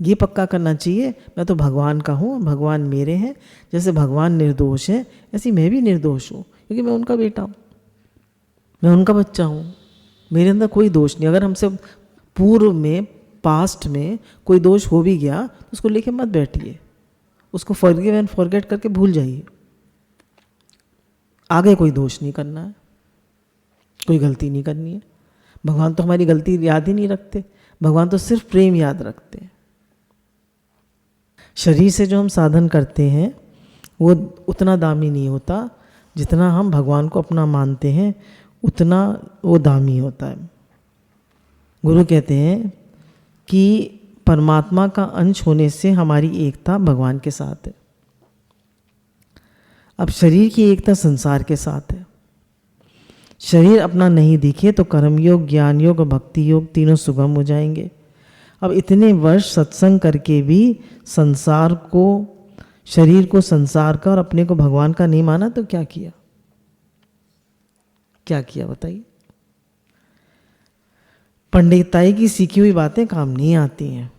ये पक्का करना चाहिए, मैं तो भगवान का हूँ, भगवान मेरे हैं। जैसे भगवान निर्दोष है, ऐसे मैं भी निर्दोष हूँ, क्योंकि मैं उनका बेटा हूँ, मैं उनका बच्चा हूँ, मेरे अंदर कोई दोष नहीं। अगर हमसे पूर्व में, पास्ट में कोई दोष हो भी गया तो उसको लेके मत बैठिए, उसको फॉरगिव एंड फॉरगेट करके भूल जाइए। आगे कोई दोष नहीं करना है, कोई गलती नहीं करनी है। भगवान तो हमारी गलती याद ही नहीं रखते, भगवान तो सिर्फ प्रेम याद रखते हैं। शरीर से जो हम साधन करते हैं वो उतना दामी नहीं होता, जितना हम भगवान को अपना मानते हैं उतना वो दामी होता है। गुरु कहते हैं कि परमात्मा का अंश होने से हमारी एकता भगवान के साथ है। अब शरीर की एकता संसार के साथ है। शरीर अपना नहीं दिखे तो कर्मयोग, ज्ञान योग और भक्ति योग तीनों सुगम हो जाएंगे। अब इतने वर्ष सत्संग करके भी संसार को, शरीर को संसार का और अपने को भगवान का नहीं माना, तो क्या किया? क्या किया बताइए? पंडिताई की सीखी हुई बातें काम नहीं आती हैं।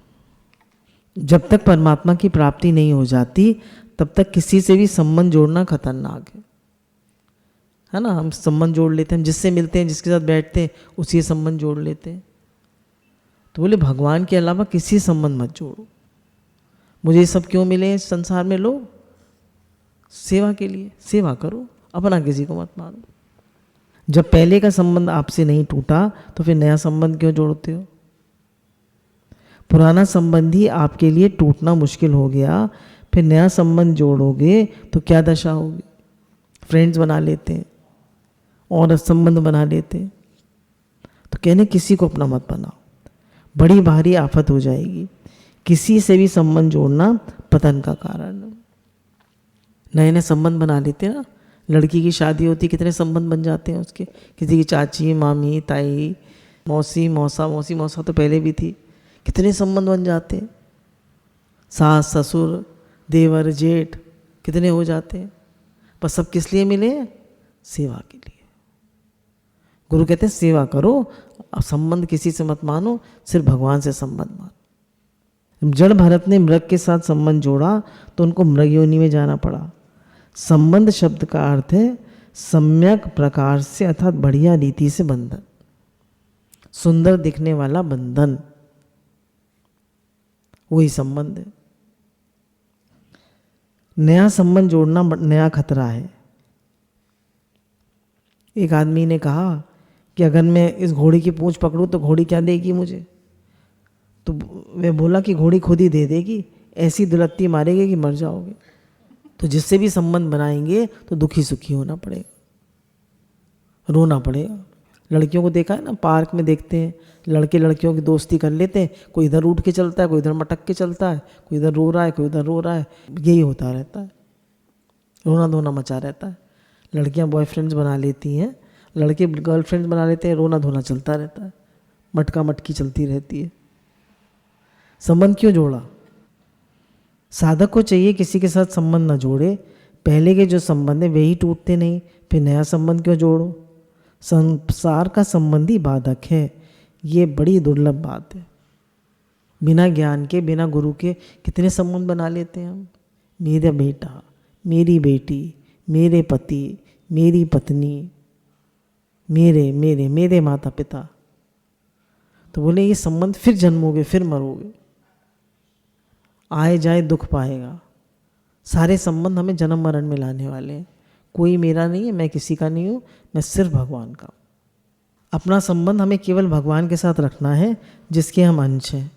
जब तक परमात्मा की प्राप्ति नहीं हो जाती तब तक किसी से भी संबंध जोड़ना खतरनाक है ना। हम संबंध जोड़ लेते हैं, जिससे मिलते हैं, जिसके साथ बैठते हैं, उसी संबंध जोड़ लेते हैं। तो बोले भगवान के अलावा किसी संबंध मत जोड़ो। मुझे ये सब क्यों मिले संसार में लोग? सेवा के लिए। सेवा करो, अपना किसी को मत मानो। जब पहले का संबंध आपसे नहीं टूटा तो फिर नया संबंध क्यों जोड़ते हो? पुराना संबंध ही आपके लिए टूटना मुश्किल हो गया, फिर नया संबंध जोड़ोगे तो क्या दशा होगी? फ्रेंड्स बना लेते हैं और संबंध बना लेते हैं। तो कहने किसी को अपना मत बनाओ, बड़ी भारी आफत हो जाएगी। किसी से भी संबंध जोड़ना पतन का कारण है। नए नए संबंध बना लेते हैं ना, लड़की की शादी होती, कितने संबंध बन जाते हैं उसके। किसी की चाची, मामी, ताई, मौसी, मौसा, मौसी मौसा तो पहले भी थी, कितने संबंध बन जाते हैं। सास, ससुर, देवर, जेठ, कितने हो जाते हैं। पर सब किस लिए मिले? सेवा के लिए। गुरु कहते हैं सेवा करो, अब संबंध किसी से मत मानो, सिर्फ भगवान से संबंध मानो। जड़ भरत ने मृग के साथ संबंध जोड़ा तो उनको मृग योनि में जाना पड़ा। संबंध शब्द का अर्थ है सम्यक प्रकार से अर्थात बढ़िया रीति से बंधन, सुंदर दिखने वाला बंधन, वही संबंध है। नया संबंध जोड़ना नया खतरा है। एक आदमी ने कहा कि अगर मैं इस घोड़ी की पूंछ पकड़ूं तो घोड़ी क्या देगी मुझे? तो वह बोला कि घोड़ी खुद ही दे देगी, ऐसी दुलत्ती मारेगी कि मर जाओगे। तो जिससे भी संबंध बनाएंगे तो दुखी सुखी होना पड़ेगा, रोना पड़ेगा। लड़कियों को देखा है ना, पार्क में देखते हैं लड़के लड़कियों की दोस्ती कर लेते हैं, कोई इधर उठ के चलता है, कोई इधर मटक के चलता है, कोई इधर रो रहा है, कोई उधर रो रहा है, यही होता रहता है, रोना धोना मचा रहता है। लड़कियां बॉयफ्रेंड्स बना लेती हैं, लड़के गर्लफ्रेंड्स बना लेते हैं, रोना धोना चलता रहता है, मटका मटकी चलती रहती है। संबंध क्यों जोड़ा? साधक को चाहिए किसी के साथ संबंध न जोड़े, पहले के जो संबंध है वही टूटते नहीं, फिर नया संबंध क्यों जोड़ो? संसार का संबंधी बाधक है, ये बड़ी दुर्लभ बात है। बिना ज्ञान के, बिना गुरु के कितने संबंध बना लेते हैं हम। मेरा बेटा, मेरी बेटी, मेरे पति, मेरी पत्नी, मेरे मेरे मेरे माता पिता। तो बोले ये संबंध फिर जन्मोगे, फिर मरोगे, आए जाए दुख पाएगा। सारे संबंध हमें जन्म मरण में लाने वाले हैं। कोई मेरा नहीं है, मैं किसी का नहीं हूँ, मैं सिर्फ भगवान का हूँ। अपना संबंध हमें केवल भगवान के साथ रखना है जिसके हम अंश हैं।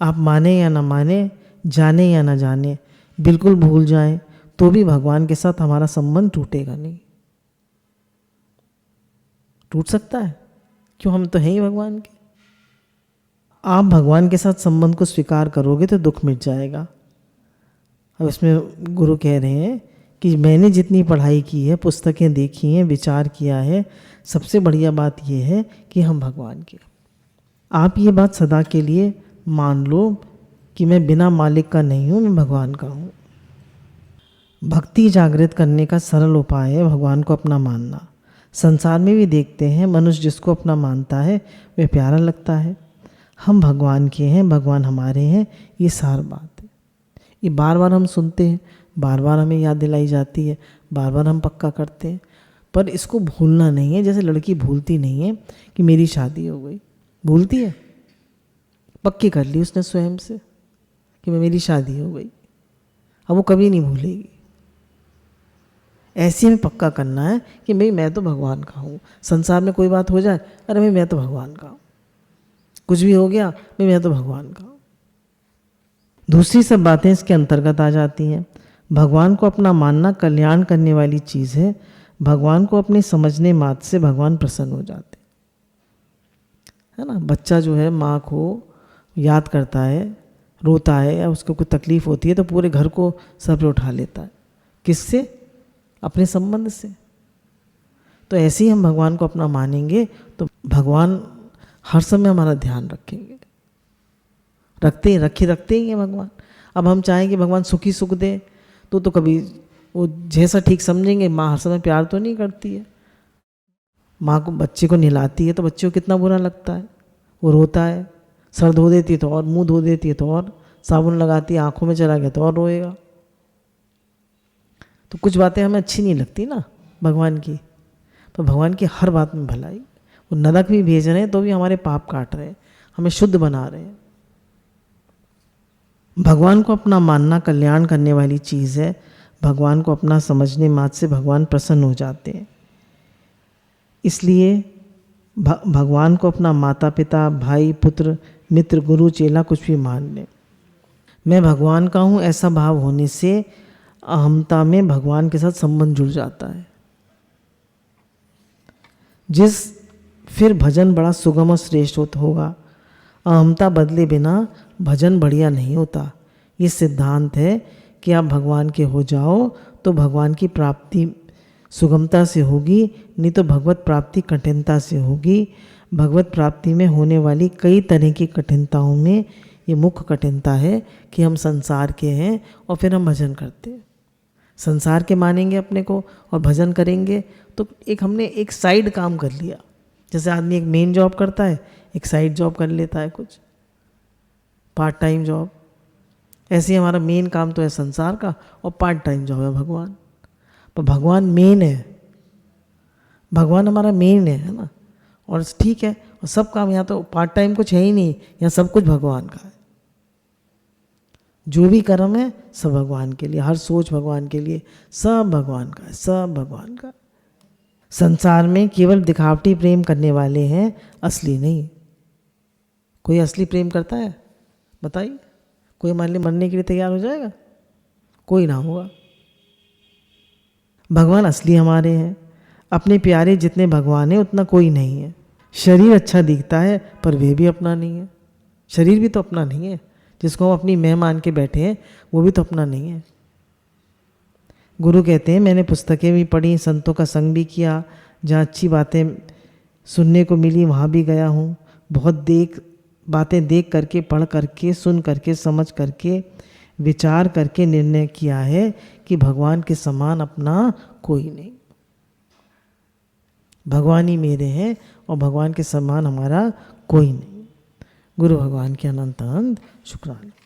आप माने या ना माने, जाने या ना जाने, बिल्कुल भूल जाएं तो भी भगवान के साथ हमारा संबंध टूटेगा नहीं। टूट सकता है क्यों? हम तो हैं ही भगवान के। आप भगवान के साथ संबंध को स्वीकार करोगे तो दुख मिट जाएगा। अब इसमें गुरु कह रहे हैं कि मैंने जितनी पढ़ाई की है, पुस्तकें देखी हैं, विचार किया है, सबसे बढ़िया बात यह है कि हम भगवान के। आप ये बात सदा के लिए मान लो कि मैं बिना मालिक का नहीं हूँ, मैं भगवान का हूँ। भक्ति जागृत करने का सरल उपाय है भगवान को अपना मानना। संसार में भी देखते हैं, मनुष्य जिसको अपना मानता है वह प्यारा लगता है। हम भगवान के हैं, भगवान हमारे हैं, ये सार बात है। ये बार बार हम सुनते हैं, बार बार हमें याद दिलाई जाती है, बार बार हम पक्का करते हैं, पर इसको भूलना नहीं है। जैसे लड़की भूलती नहीं है कि मेरी शादी हो गई, भूलती है? पक्की कर ली उसने स्वयं से कि मेरी शादी हो गई, अब वो कभी नहीं भूलेगी। ऐसे हमें पक्का करना है कि भाई मैं तो भगवान का हूँ। संसार में कोई बात हो जाए, अरे भाई मैं तो भगवान का हूँ, कुछ भी हो गया भाई मैं तो भगवान का हूँ। दूसरी सब बातें इसके अंतर्गत आ जाती हैं। भगवान को अपना मानना कल्याण करने वाली चीज़ है। भगवान को अपने समझने मात्र से भगवान प्रसन्न हो जाते है ना। बच्चा जो है माँ को याद करता है, रोता है या उसको कोई तकलीफ होती है तो पूरे घर को सर पे उठा लेता है। किससे? अपने संबंध से। तो ऐसे ही हम भगवान को अपना मानेंगे तो भगवान हर समय हमारा ध्यान रखेंगे। रखते ही हैं भगवान। अब हम चाहें कि भगवान सुखी सुख दे तो कभी वो जैसा ठीक समझेंगे। माँ हर समय प्यार तो नहीं करती है। माँ को बच्चे को नहलाती है तो बच्चे को कितना बुरा लगता है, वो रोता है। सर धो देती है तो और, मुंह धो देती है तो और, साबुन लगाती है, आंखों में चला गया तो और रोएगा। तो कुछ बातें हमें अच्छी नहीं लगती ना भगवान की, पर भगवान की हर बात में भलाई। वो नरक भी भेज रहे हैं तो भी हमारे पाप काट रहे हैं, हमें शुद्ध बना रहे हैं। भगवान को अपना मानना कल्याण करने वाली चीज़ है। भगवान को अपना समझने मात्र से भगवान प्रसन्न हो जाते हैं। इसलिए भगवान को अपना माता पिता, भाई, पुत्र, मित्र, गुरु, चेला कुछ भी मान लें। मैं भगवान का हूँ ऐसा भाव होने से अहमता में भगवान के साथ संबंध जुड़ जाता है। फिर भजन बड़ा सुगम और श्रेष्ठ होगा। अहमता बदले बिना भजन बढ़िया नहीं होता। ये सिद्धांत है कि आप भगवान के हो जाओ तो भगवान की प्राप्ति सुगमता से होगी, नहीं तो भगवत प्राप्ति कठिनता से होगी। भगवत प्राप्ति में होने वाली कई तरह की कठिनताओं में ये मुख्य कठिनता है कि हम संसार के हैं और फिर हम भजन करते हैं। संसार के मानेंगे अपने को और भजन करेंगे तो हमने एक साइड काम कर लिया। जैसे आदमी एक मेन जॉब करता है, एक साइड जॉब कर लेता है, कुछ पार्ट टाइम जॉब। ऐसे ही हमारा मेन काम तो है संसार का और पार्ट टाइम जॉब है भगवान। पर भगवान मेन है, भगवान हमारा मेन है ना। और ठीक है, और सब काम, यहाँ तो पार्ट टाइम कुछ है ही नहीं, यहाँ सब कुछ भगवान का है। जो भी कर्म है सब भगवान के लिए, हर सोच भगवान के लिए, सब भगवान का है, सब भगवान का। संसार में केवल दिखावटी प्रेम करने वाले हैं, असली नहीं। कोई असली प्रेम करता है बताइए? कोई मान ली मरने के लिए तैयार हो जाएगा? कोई ना होगा। भगवान असली हमारे हैं। अपने प्यारे जितने भगवान हैं उतना कोई नहीं है। शरीर अच्छा दिखता है पर वे भी अपना नहीं है। शरीर भी तो अपना नहीं है। जिसको हम अपनी मैं मान के बैठे हैं वो भी तो अपना नहीं है। गुरु कहते हैं मैंने पुस्तकें भी पढ़ी, संतों का संग भी किया, जहाँ अच्छी बातें सुनने को मिली वहाँ भी गया हूँ। बहुत बातें देख करके, पढ़ करके, सुन करके, समझ करके, विचार करके निर्णय किया है कि भगवान के समान अपना कोई नहीं। भगवान ही मेरे हैं और भगवान के समान हमारा कोई नहीं। गुरु भगवान के अनंत अनंत शुक्राने।